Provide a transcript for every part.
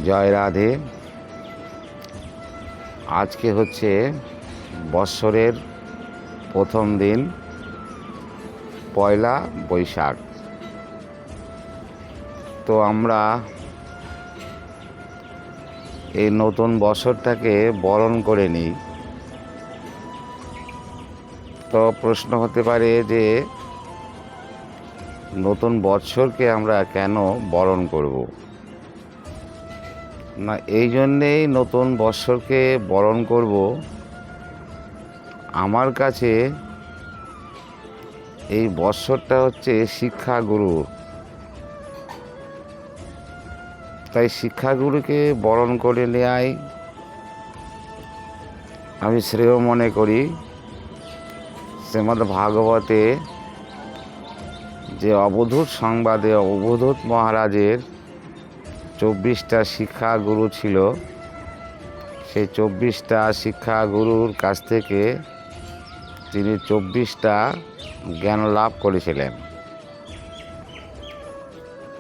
জয় রাধে। আজকে হচ্ছে বৎসরের প্রথম দিন, পয়লা বৈশাখ। তো আমরা এই নতুন বছরটাকে বরণ করে নিই। তো প্রশ্ন হতে পারে যে নতুন বৎসরকে আমরা কেন বরণ করব না? এই জন্যেই নতুন বৎসরকে বরণ করব, আমার কাছে এই বৎসরটা হচ্ছে শিক্ষাগুরু। তাই শিক্ষাগুরুকে বরণ করে নেওয়াই আমি শ্রেয় মনে করি। শ্রীমদ্ ভাগবতে যে অবধূত সংবাদে অবধূত মহারাজের 24টা শিক্ষাগুরু ছিল, সেই 24টা শিক্ষাগুরুর কাছ থেকে তিনি 24টা জ্ঞান লাভ করেছিলেন।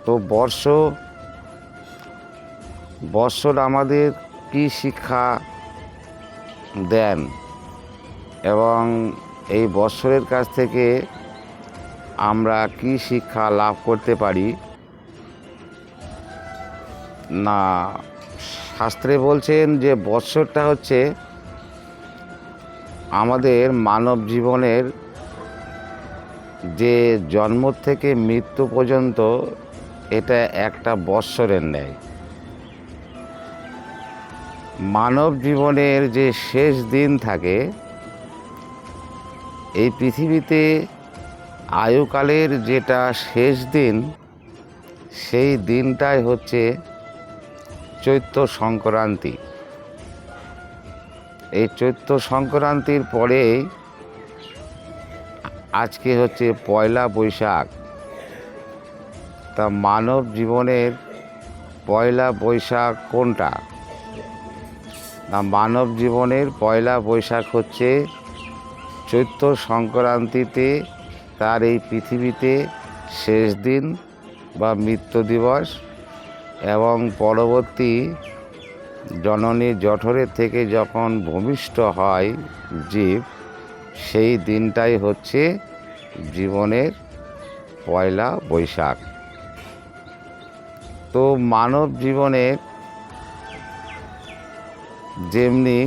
তো বৎসর আমাদের কি শিক্ষা দেন এবং এই বৎসরের কাছ থেকে আমরা কি শিক্ষা লাভ করতে পারি না? শাস্ত্রে বলছেন যে বৎসরটা হচ্ছে আমাদের মানব জীবনের যে জন্ম থেকে মৃত্যু পর্যন্ত এটা একটা বৎসরের ন্যায়। মানব জীবনের যে শেষ দিন থাকে, এই পৃথিবীতে আয়ুকালের যেটা শেষ দিন, সেই দিনটাই হচ্ছে চৈত্র সংক্রান্তি। এই চৈত্র সংক্রান্তির পরে আজকে হচ্ছে পয়লা বৈশাখ। তা মানব জীবনের পয়লা বৈশাখ কোনটা? না, মানব জীবনের পয়লা বৈশাখ হচ্ছে চৈত্র সংক্রান্তিতে তার এই পৃথিবীতে শেষ দিন বা মৃত্যু দিবস, এবং পরবর্তী জননী জঠরের থেকে যখন ভূমিষ্ঠ হয় জীব, সেই দিনটাই হচ্ছে জীবনের পয়লা বৈশাখ। তো মানব জীবনের যেমনি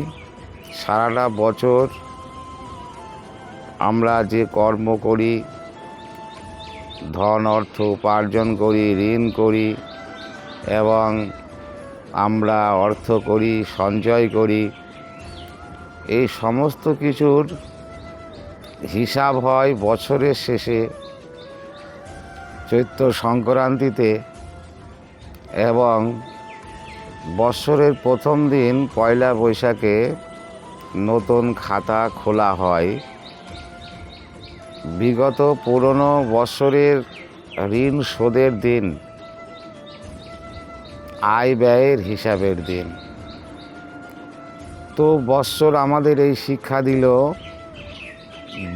সারাটা বছর আমরা যে কর্ম করি, ধন অর্থ উপার্জন করি, ঋণ করি এবং আমরা অর্থ করি, সঞ্চয় করি, এই সমস্ত কিছুর হিসাব হয় বছরের শেষে চৈত্র সংক্রান্তিতে, এবং বৎসরের প্রথম দিন পয়লা বৈশাখে নতুন খাতা খোলা হয়। বিগত পুরনো বৎসরের ঋণ শোধের দিন, আয় ব্যয়ের হিসাবের দিন। তো বৎসর আমাদের এই শিক্ষা দিল,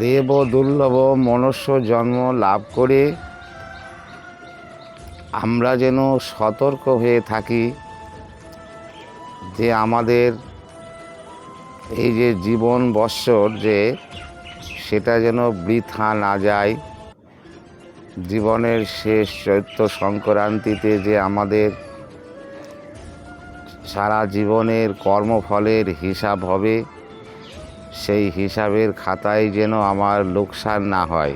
দেব দুর্লভ মনুষ্য জন্ম লাভ করে আমরা যেন সতর্ক হয়ে থাকি যে আমাদের এই যে জীবন বৎসর যে সেটা যেন বৃথা না যায়। জীবনের শেষ চৈত্র সংক্রান্তিতে যে আমাদের সারা জীবনের কর্মফলের হিসাব হবে, সেই হিসাবের খাতায় যেন আমার লোকসান না হয়,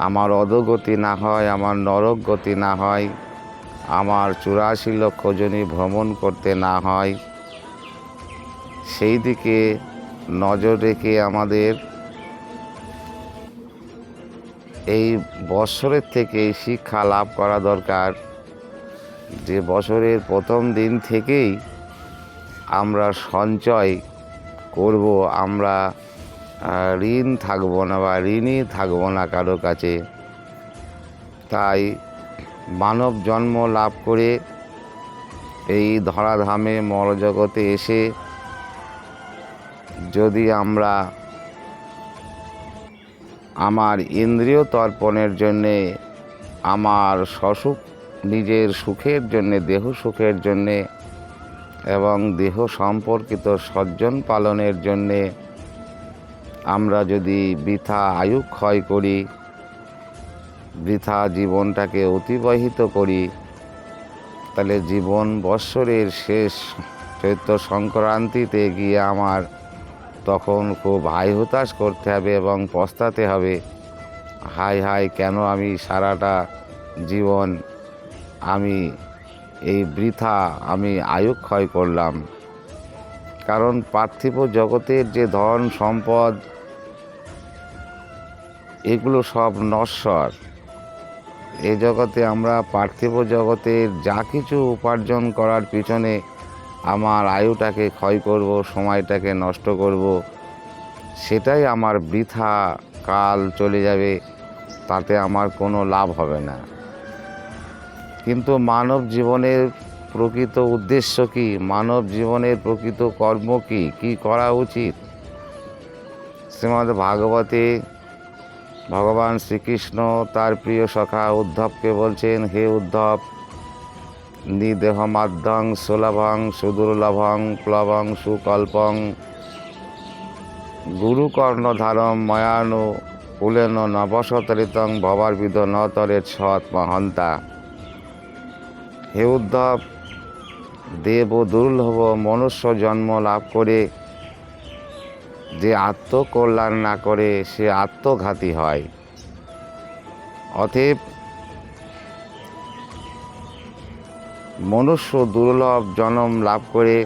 আমার অধোগতি না হয়, আমার নরক গতি না হয়, আমার 84 লক্ষ যোনি ভ্রমণ করতে না হয়, সেই দিকে নজর রেখে আমাদের এই বৎসরের থেকে শিক্ষা লাভ করা দরকার যে বছরের প্রথম দিন থেকেই আমরা সঞ্চয় করব, আমরা ঋণ থাকবো না বা ঋণই থাকবো না কারো কাছে। তাই মানব জন্ম লাভ করে এই ধরাধামে মরজগতে এসে যদি আমরা আমার ইন্দ্রিয় তর্পণের জন্যে, আমার নিজের সুখের জন্যে, দেহ সুখের জন্যে এবং দেহ সম্পর্কিত সজ্জন পালনের জন্যে আমরা যদি বৃথা আয়ু ক্ষয় করি, বৃথা জীবনটাকে অতিবাহিত করি, তাহলে জীবন বৎসরের শেষ চৈত্র সংক্রান্তিতে গিয়ে আমার তখন খুব হাই হুতাশ করতে হবে এবং পস্তাতে হবে, হায় হায় কেন আমি সারাটা জীবন আমি এই বৃথা আমি আয়ু ক্ষয় করলাম। কারণ পার্থিব জগতের যে ধন সম্পদ এগুলো সব নশ্বর। এ জগতে আমরা পার্থিব জগতের যা কিছু উপার্জন করার পিছনে আমার আয়ুটাকে ক্ষয় করব, সময়টাকে নষ্ট করব, সেটাই আমার বৃথা কাল চলে যাবে, তাতে আমার কোনো লাভ হবে না। কিন্তু মানব জীবনের প্রকৃত উদ্দেশ্য কি? মানব জীবনের প্রকৃত কর্ম কি? কি করা উচিত? শ্রীমদ্ ভাগবতে ভগবান শ্রীকৃষ্ণ তার প্রিয় সখা উদ্ধবকে বলছেন, হে উদ্ধব, নিদেহমাদ্যং সুলভং সুদুর্লভং প্লবং সুকল্পং গুরুকর্ণধারম ময়ানু কুলেন নবশতরিতং ভবার্বিদ নতরের সৎ মহন্তা। হে উদ্ধব, দেব দুর্লভ মনুষ্য জন্ম লাভ করে যে আত্মকল্যাণ না করে সে আত্মঘাতী হয়। অতএব মনুষ্য দুর্লভ জন্ম লাভ করে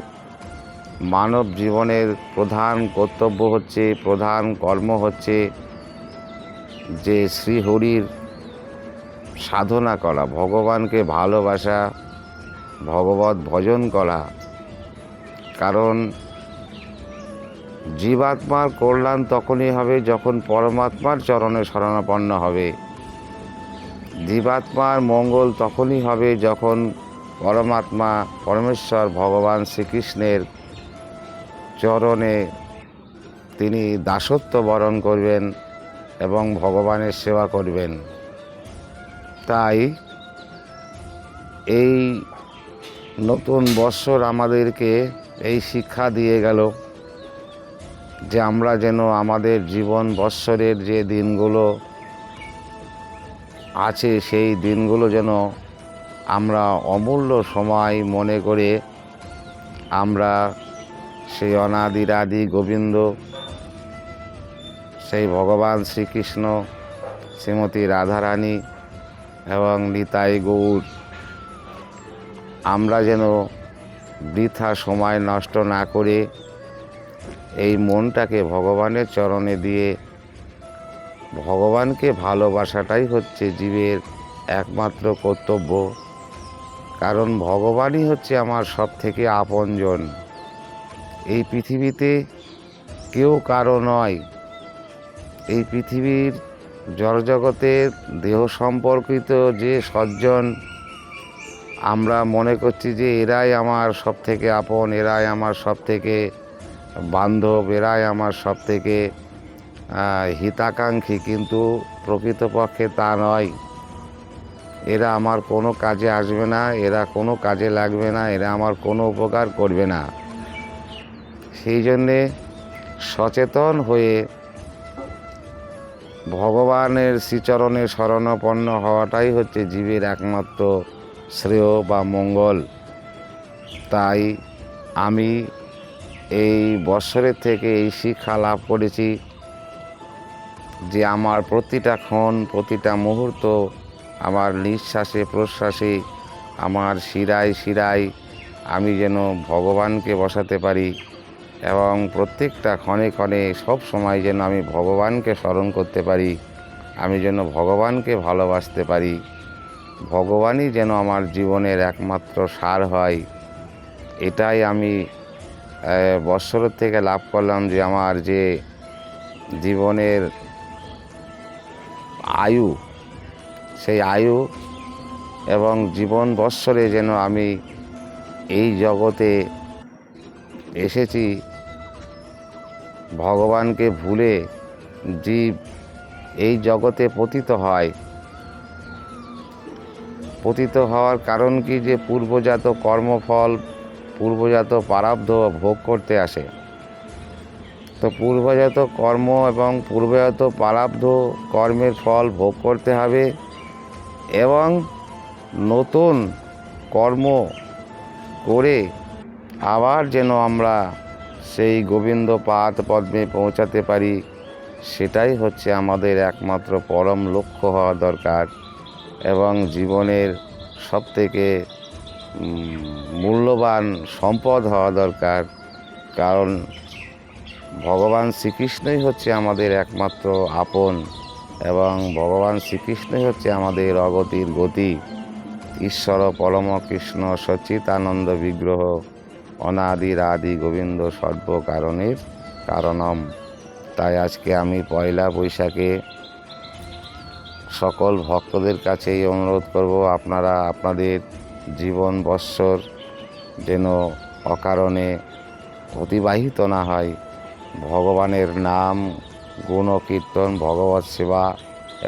মানব জীবনের প্রধান কর্তব্য হচ্ছে, প্রধান কর্ম হচ্ছে যে শ্রীহরির সাধনা করা, ভগবানকে ভালোবাসা, ভগবত ভজন করা। কারণ জীবাত্মার কল্যাণ তখনই হবে যখন পরমাত্মার চরণে শরণাপন্ন হবে। জীবাত্মার মঙ্গল তখনই হবে যখন পরমাত্মা পরমেশ্বর ভগবান শ্রীকৃষ্ণের চরণে তিনি দাসত্ব বরণ করবেন এবং ভগবানের সেবা করবেন। তাই এই নতুন বৎসর আমাদেরকে এই শিক্ষা দিয়ে গেল যে আমরা যেন আমাদের জীবন বৎসরের যে দিনগুলো আছে সেই দিনগুলো যেন আমরা অমূল্য সময় মনে করে আমরা সেই অনাদিরাদি গোবিন্দ, সেই ভগবান শ্রীকৃষ্ণ, শ্রীমতী রাধারানী এবং নিতাই গৌর, আমরা যেন বৃথা সময় নষ্ট না করে এই মনটাকে ভগবানের চরণে দিয়ে ভগবানকে ভালোবাসাটাই হচ্ছে জীবের একমাত্র কর্তব্য। কারণ ভগবানই হচ্ছে আমার সব থেকে আপনজন। এই পৃথিবীতে কেউ কারো নয়। এই পৃথিবীর জড়জগতের দেহ সম্পর্কিত যে সজ্জন আমরা মনে করছি যে এরাই আমার সব থেকে আপন, এরাই আমার সব থেকে বান্ধব, এরাই আমার সব থেকে হিতাকাঙ্ক্ষী, কিন্তু প্রকৃতপক্ষে তা নয়। এরা আমার কোনো কাজে আসবে না, এরা কোনো কাজে লাগবে না, এরা আমার কোনো উপকার করবে না। সেই জন্যে সচেতন হয়ে ভগবানের শ্রীচরণে শরণাপন্ন হওয়াটাই হচ্ছে জীবের একমাত্র শ্রেয় বা মঙ্গল। তাই আমি এই বৎসরের থেকে এই শিক্ষা লাভ করেছি যে আমার প্রতিটা ক্ষণ, প্রতিটা মুহূর্ত, আমার নিঃশ্বাসে প্রশ্বাসে, আমার শিরায় শিরায় আমি যেন ভগবানকে বসাতে পারি এবং প্রত্যেকটা ক্ষণে ক্ষণে সব সময় যেন আমি ভগবানকে স্মরণ করতে পারি, আমি যেন ভগবানকে ভালোবাসতে পারি, ভগবানই যেন আমার জীবনের একমাত্র সার হয়। এটাই আমি বৎসরের থেকে লাভ করলাম যে আমার যে জীবনের আয়ু, সেই আয়ু এবং জীবন বৎসরে যেন আমি এই জগতে এসেছি ভগবানকে ভুলে জীব এই জগতে পতিত হয়, পতিত হওয়ার কারণ কি? যে পূর্বজাত কর্মফল, পূর্বজাত প্রারব্ধ ভোগ করতে আসে। তো পূর্বজাত কর্ম এবং পূর্বজাত প্রারব্ধ কর্মের ফল ভোগ করতে হবে এবং নতুন কর্ম করে আবার যেন আমরা সেই গোবিন্দ পাদ পদ্মে পৌঁছাতে পারি, সেটাই হচ্ছে আমাদের একমাত্র পরম লক্ষ্য হওয়া দরকার এবং জীবনের সবথেকে মূল্যবান সম্পদ হওয়া দরকার। কারণ ভগবান শ্রীকৃষ্ণই হচ্ছে আমাদের একমাত্র আপন এবং ভগবান শ্রীকৃষ্ণই হচ্ছে আমাদের অগতির গতি। ঈশ্বর পরম কৃষ্ণ সচ্চিদানন্দ বিগ্রহ অনাদির আদি গোবিন্দ সর্ব কারণের কারণম। তাই আজকে আমি পয়লা বৈশাখে সকল ভক্তদের কাছেই অনুরোধ করব, আপনারা আপনাদের জীবন বৎসর যেন অকারণে অতিবাহিত না হয়। ভগবানের নাম, গুণ কীর্তন, ভগবত সেবা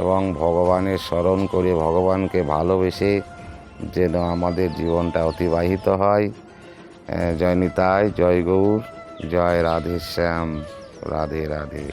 এবং ভগবানের স্মরণ করে ভগবানকে ভালোবেসে যেন আমাদের জীবনটা অতিবাহিত হয়। জয় নিতাই, জয় গৌর, জয় রাধে শ্যাম, রাধে রাধে।